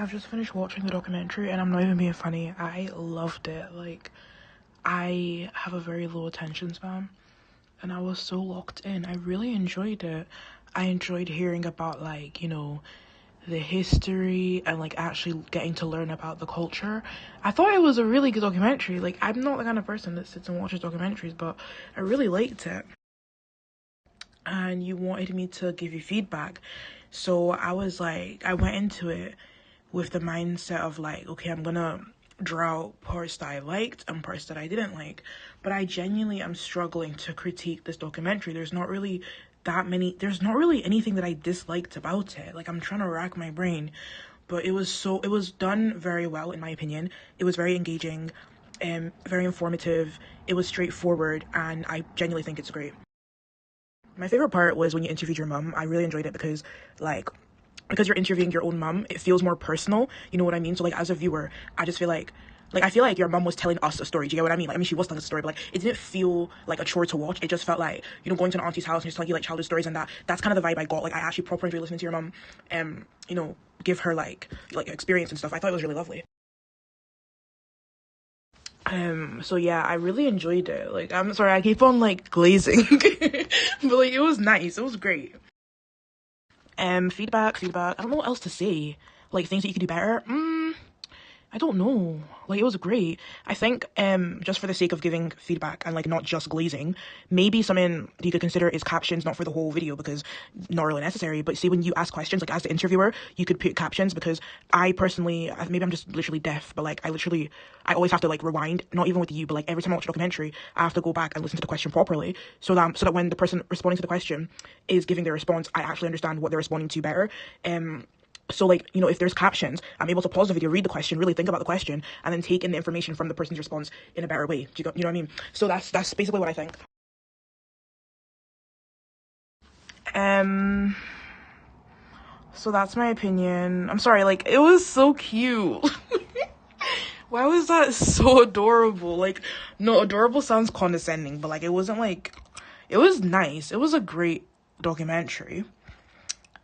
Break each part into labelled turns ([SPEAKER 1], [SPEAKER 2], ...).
[SPEAKER 1] I've just finished watching the documentary and I'm not even being funny. I loved it. Like, I have a very low attention span and I was so locked in. I really enjoyed it. I enjoyed hearing about, like, you know, the history and like actually getting to learn about the culture. I thought it was a really good documentary. Like, I'm not the kind of person that sits and watches documentaries, but I really liked it. And you wanted me to give you feedback. So I was like, I went into it with the mindset of like, okay, I'm gonna draw out parts that I liked and parts that I didn't like. But I genuinely am struggling to critique this documentary. There's not really anything that I disliked about it. Like, I'm trying to rack my brain. But it was done very well, in my opinion. It was very engaging, very informative. It was straightforward, and I genuinely think it's great. My favorite part was when you interviewed your mum. I really enjoyed it because, like, because you're interviewing your own mum, it feels more personal. You know what I mean? So, like, as a viewer, I just feel like I feel like your mum was telling us a story. Do you get what I mean? Like, I mean, she was telling us a story, but, like, it didn't feel like a chore to watch. It just felt like, you know, going to an auntie's house and just telling you, like, childhood stories, and that's kind of the vibe I got. Like, I actually proper enjoyed listening to your mum, you know, give her, like experience and stuff. I thought it was really lovely. So yeah, I really enjoyed it. Like, I'm sorry, I keep on, like, glazing. But, like, it was nice. It was great. Feedback. I don't know what else to say. Like, things that you could do better. I don't know. Like, it was great. I think, just for the sake of giving feedback and, like, not just glazing, maybe something you could consider is captions, not for the whole video because not really necessary, but see, when you ask questions, like, as the interviewer, you could put captions, because I personally, maybe I'm just literally deaf, but, like, I always have to, like, rewind, not even with you, but, like, every time I watch a documentary, I have to go back and listen to the question properly, so that when the person responding to the question is giving their response, I actually understand what they're responding to better. So, like, you know, if there's captions, I'm able to pause the video, read the question, really think about the question, and then take in the information from the person's response in a better way. You know what I mean? So that's basically what I think. Um, so that's my opinion. I'm sorry, like, it was so cute. Why was that so adorable? Like, no, adorable sounds condescending, but, like, it wasn't, like, it was nice. It was a great documentary.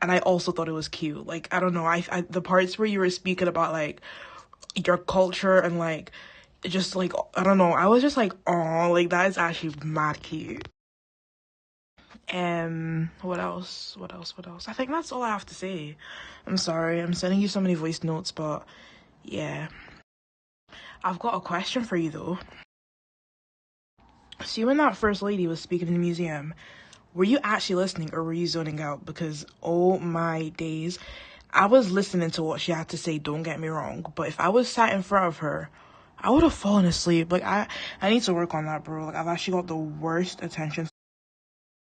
[SPEAKER 1] And I also thought it was cute. Like, I don't know, the parts where you were speaking about, like, your culture and, like, just, like, I don't know, I was just like, oh, like, that is actually mad cute. What else? I think that's all I have to say. I'm sorry, I'm sending you so many voice notes, but yeah. I've got a question for you, though. See, when that first lady was speaking in the museum, were you actually listening or were you zoning out? Because, oh my days, I was listening to what she had to say, don't get me wrong, but if I was sat in front of her, I would have fallen asleep. Like, I need to work on that, bro. Like, I've actually got the worst attention